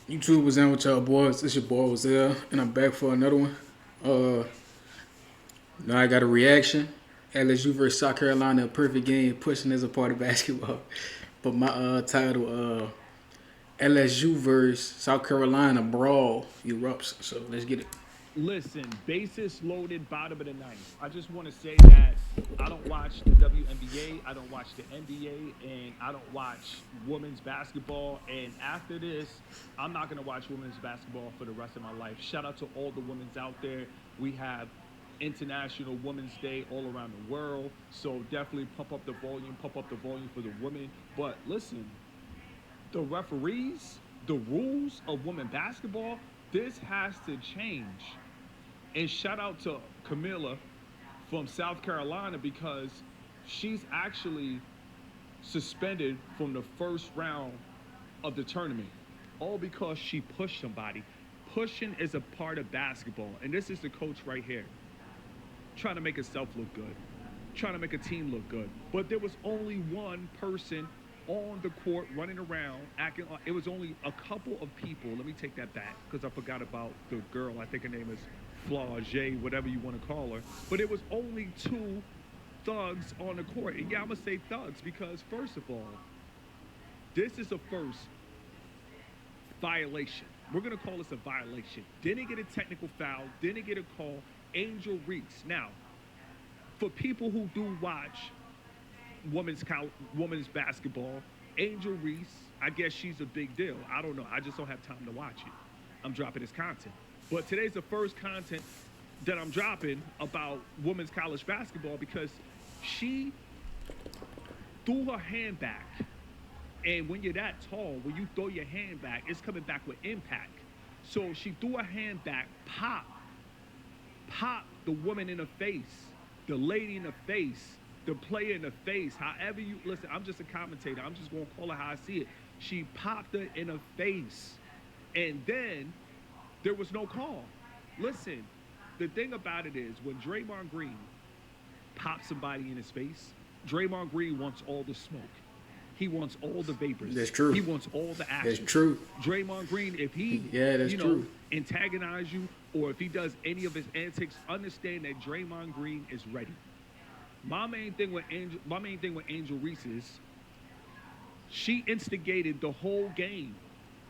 YouTube was in with y'all boys. This your boy Zell, and I'm back for another one. Uh, Now I got a reaction. LSU versus South Carolina, a perfect game. Pushing as a part of basketball. But my title, LSU versus South Carolina BRAWL erupts. So let's get it. Listen, basis loaded, bottom of the ninth. I just want to say that I don't watch the WNBA, I don't watch the NBA, and I don't watch women's basketball. And after this, I'm not going to watch women's basketball for the rest of my life. Shout out to all the women's out there. We have International Women's Day all around the world. So definitely pump up the volume for the women. But listen, the referees, the rules of women basketball, this has to change. And shout out to Kamilla from South Carolina because she's actually suspended from the first round of the tournament. All because she pushed somebody. Pushing is a part of basketball. And this is the coach right here trying to make herself look good, trying to make a team look good. But there was only one person on the court running around acting like it was only a couple of people. Let me take that back because I forgot about the girl. I think her name is Flage, whatever you want to call her. But it was only two thugs on the court. And yeah, I'm going to say thugs because, first of all, this is a first violation. We're going to call this a violation. Didn't get a technical foul, didn't get a call. Angel Reese. Now, for people who do watch women's basketball, Angel Reese, I guess she's a big deal. I don't know. I just don't have time to watch it. I'm dropping this content. But today's the first content that I'm dropping about women's college basketball because she threw her hand back. And when you're that tall, when you throw your hand back, it's coming back with impact. So she threw her hand back, pop the woman in the face, the lady in the face, the player in the face. However you listen, I'm just a commentator. I'm just gonna call it how I see it. She popped her in the face, and then there was no call. Listen, the thing about it is when Draymond Green pops somebody in his face, Draymond Green wants all the smoke. He wants all the vapors. That's true. He wants all the That's action. true. Draymond Green, if he, Yeah, that's you know, true. antagonize you or if he does any of his antics, understand that Draymond Green is ready. My main thing with Angel Reese is she instigated the whole game,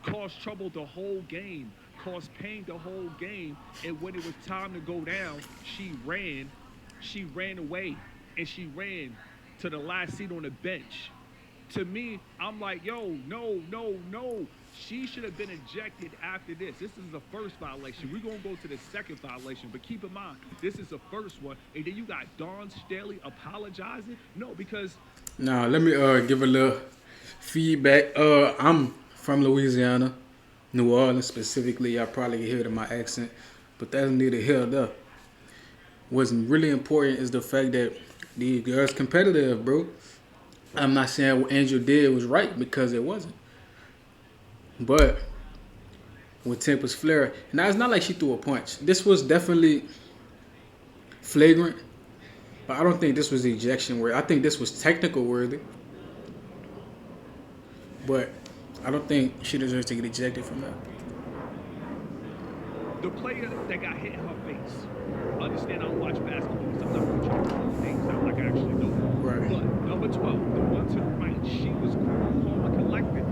caused trouble the whole game, caused pain the whole game, and when it was time to go down, she ran away, and she ran to the last seat on the bench. To me, I'm like, yo, no, no, no. She should have been ejected after this. This is the first violation. We're going to go to the second violation. But keep in mind, this is the first one. And then you got Dawn Staley apologizing. No, because Now let me give a little feedback. I'm from Louisiana, New Orleans specifically. Y'all probably can hear it in my accent, but that's neither here nor there. What's really important is the fact that these girls competitive, bro. I'm not saying what Angel did was right because it wasn't. But with tempers flare, now it's not like she threw a punch. This was definitely flagrant, but I don't think this was ejection worthy. I think this was technical worthy, but I don't think she deserves to get ejected from that. the player that got hit in her face, understand I don't watch basketball, so I'm not going to try to call things out like I actually know. Right. But number 12, the one to the right, she was cool, calm, and collected.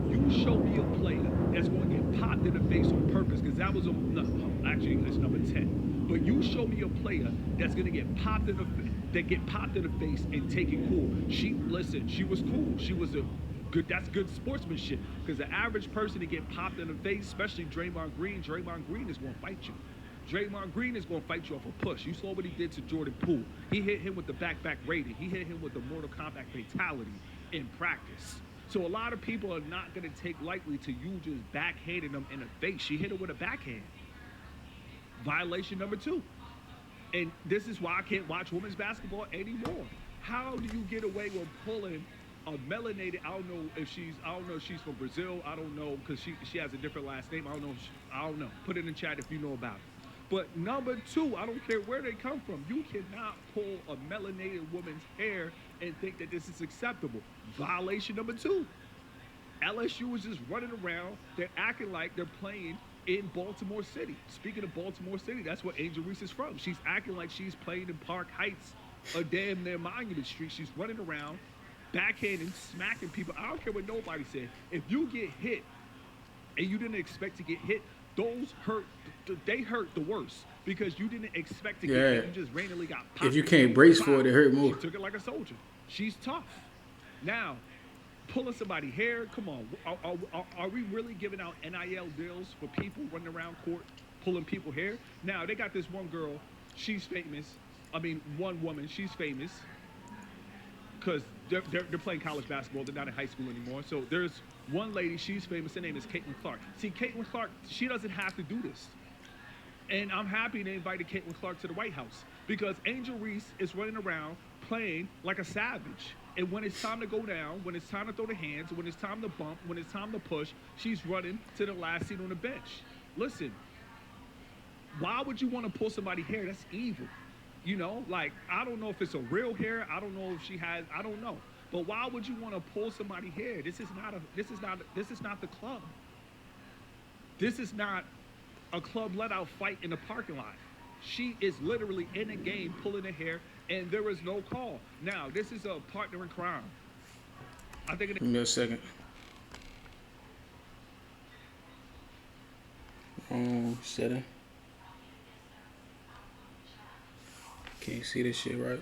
You show me a player that's going to get popped in the face on purpose, because that was no, actually it's number 10. But you show me a player that's going to get popped in the face and take it cool. She was cool. She was a good. That's good sportsmanship. Because the average person to get popped in the face, especially Draymond Green is going to fight you. Draymond Green is going to fight you off a push. You saw what he did to Jordan Poole. He hit him with the back rating. He hit him with the Mortal Kombat fatality in practice. So a lot of people are not going to take lightly to you just backhanding them in the face. She hit him with a backhand. Violation number 2. And this is why I can't watch women's basketball anymore. How do you get away with pulling a melanated? I don't know if she's from Brazil. I don't know because she has a different last name. I don't know. Put it in chat if you know about it. But number 2, I don't care where they come from. You cannot pull a melanated woman's hair and think that this is acceptable. Violation number 2. LSU was just running around. They're acting like they're playing in Baltimore City. Speaking of Baltimore City, that's where Angel Reese is from. She's acting like she's playing in Park Heights or damn near Monument Street. She's running around, backhanding, smacking people. I don't care what nobody said. If you get hit and you didn't expect to get hit, those hurt. They hurt the worst because you didn't expect to get hit. You just randomly got popped. If you can't brace for it, it hurt more. She took it like a soldier. She's tough. Now, pulling somebody's hair, come on. Are we really giving out NIL deals for people running around court pulling people's hair? Now, they got this one girl. She's famous. I mean, one woman. She's famous because they're playing college basketball. They're not in high school anymore. So there's one lady. She's famous. Her name is Caitlin Clark. See, Caitlin Clark, she doesn't have to do this. And I'm happy they invited Caitlin Clark to the White House because Angel Reese is running around playing like a savage. And when it's time to go down, when it's time to throw the hands, when it's time to bump, when it's time to push, she's running to the last seat on the bench. Listen, why would you want to pull somebody's hair? That's evil. You know, like, I don't know if it's a real hair. I don't know if she has, I don't know. But why would you want to pull somebody's hair? This is not the club. This is not a club let out fight in the parking lot. She is literally in a game pulling her hair, and there is no call. Now, this is a partner in crime. I think Give me a second. Setting. Can't see this shit right.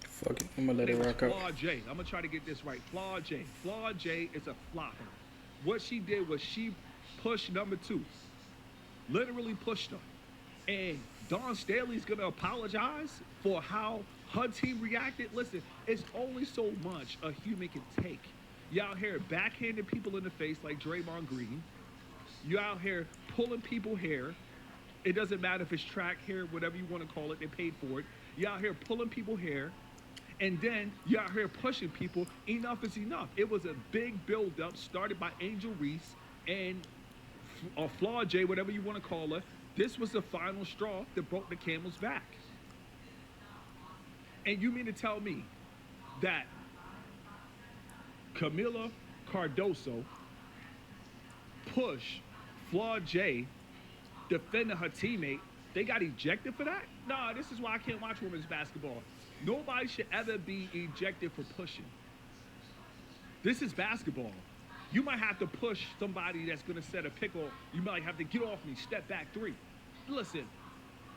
Fuck it. I'm gonna let it rock out. Flaw J. I'm gonna try to get this right. Flaw J. Flaw J is a flopper. What she did was she pushed number 2. Literally pushed her. And Dawn Staley's gonna apologize for how her team reacted. Listen, it's only so much a human can take. You out here backhanding people in the face like Draymond Green. You out here pulling people hair. It doesn't matter if it's track hair, whatever you want to call it, they paid for it. You out here pulling people hair. And then you out here pushing people. Enough is enough. It was a big build-up started by Angel Reese and Flaw J, whatever you want to call her. This was the final straw that broke the camel's back. And you mean to tell me that Kamilla Cardoso pushed Flaw J, defending her teammate, they got ejected for that? Nah, this is why I can't watch women's basketball. Nobody should ever be ejected for pushing. This is basketball. You might have to push somebody that's going to set a pick, or you might have to get off me, step back 3. Listen,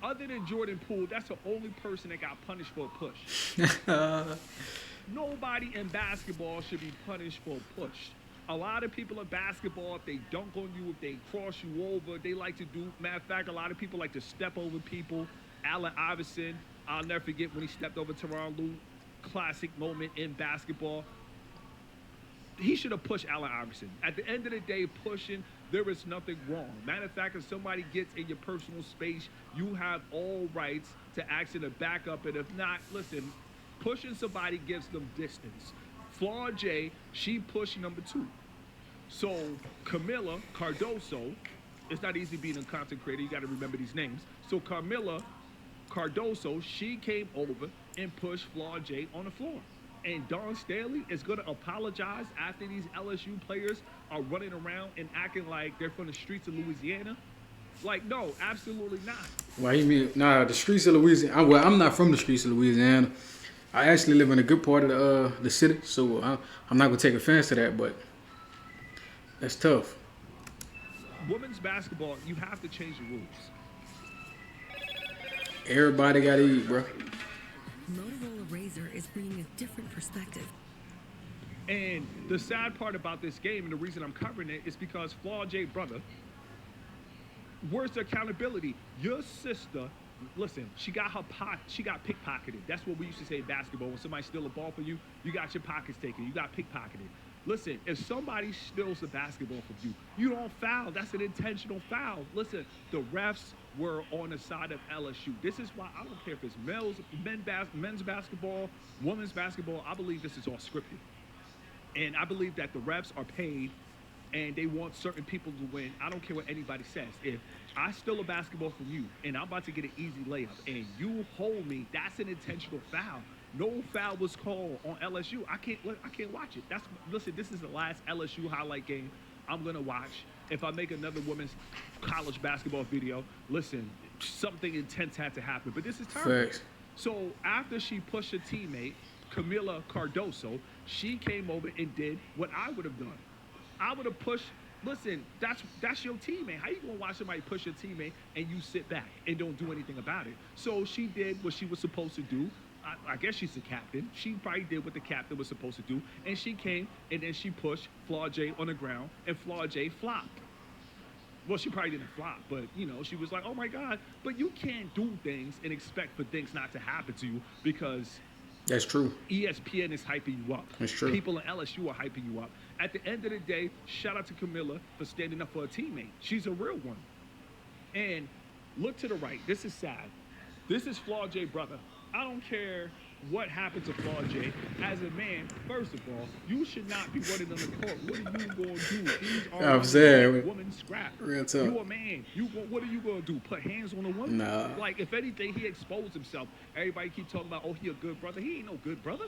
other than Jordan Poole, that's the only person that got punished for a push. Nobody in basketball should be punished for a push. A lot of people in basketball, if they dunk on you, if they cross you over, they like to do, matter of fact, a lot of people like to step over people. Allen Iverson, I'll never forget when he stepped over Tyronn Lue. Classic moment in basketball. He should have pushed Allen Iverson. At the end of the day, pushing, there is nothing wrong. Matter of fact, if somebody gets in your personal space, you have all rights to ask them to back up. And if not, listen, pushing somebody gives them distance. Flaw J, she pushed number 2. So Kamilla Cardoso, it's not easy being a content creator. You got to remember these names. So Kamilla Cardoso, she came over and pushed Flaw J on the floor. And Dawn Staley is going to apologize after these LSU players are running around and acting like they're from the streets of Louisiana. Like, no, absolutely not. Why you mean? Nah, the streets of Louisiana. Well, I'm not from the streets of Louisiana. I actually live in a good part of the city, so I'm not going to take offense to that, but that's tough. Women's basketball, you have to change the rules. Everybody got to eat, bro. Motorola Razr is bringing a different perspective. And the sad part about this game, and the reason I'm covering it, is because Flaw J, brother, where's the accountability? Your sister, listen, she got pickpocketed. That's what we used to say in basketball. When somebody steal a ball from you, you got your pockets taken. You got pickpocketed. Listen, if somebody steals the basketball from you, you don't foul. That's an intentional foul. Listen, the refs were on the side of LSU. This is why I don't care if it's men's basketball, women's basketball. I believe this is all scripted. And I believe that the refs are paid and they want certain people to win. I don't care what anybody says. If I steal a basketball from you and I'm about to get an easy layup and you hold me, that's an intentional foul. No foul was called on LSU. I can't watch it. Listen. This is the last LSU highlight game I'm gonna watch. If I make another women's college basketball video, listen, something intense had to happen. But this is terrible. Facts. So after she pushed her teammate, Kamilla Cardoso, she came over and did what I would have done. I would have pushed. Listen, that's your teammate. How you gonna watch somebody push your teammate and you sit back and don't do anything about it? So she did what she was supposed to do. I guess she's the captain. She probably did what the captain was supposed to do, and she came and then she pushed Flaw J on the ground, and Flaw J flopped. Well, she probably didn't flop, but she was like, "Oh my God!" But you can't do things and expect for things not to happen to you because That's true. ESPN is hyping you up. That's true. People in LSU are hyping you up. At the end of the day, shout out to Kamilla for standing up for a teammate. She's a real one. And look to the right. This is sad. This is Flaw J brother. I don't care what happened to Flaw J. As a man, first of all, you should not be running on the court. What are you going to do? These are woman scrap. Real talk. You a man. What are you going to do? Put hands on a woman? Nah. Like, if anything, he exposed himself. Everybody keep talking about, oh, he a good brother. He ain't no good brother.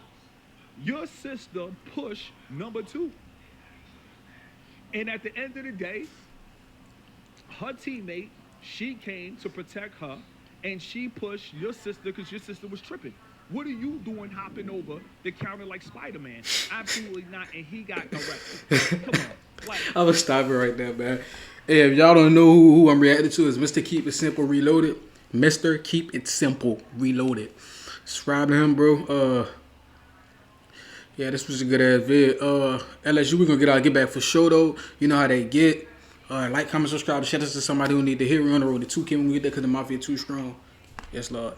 Your sister pushed number 2. And at the end of the day, her teammate, she came to protect her, and she pushed your sister because your sister was tripping. What are you doing hopping over the counter like Spider-Man? Absolutely not, and he got arrested. Come on. Like, I'm gonna stop it right there, man. Hey, if y'all don't know who I'm reacting to, is Mr. Keep It Simple Reloaded. Mr. Keep It Simple Reloaded. Subscribe to him, bro. Yeah, this was a good ass vid. LSU, we're gonna get back for sure though. You know how they get. Like, comment, subscribe, share this to somebody who need to hear. We're on the road to 2K when we get there because the Mafia too strong. Yes, Lord.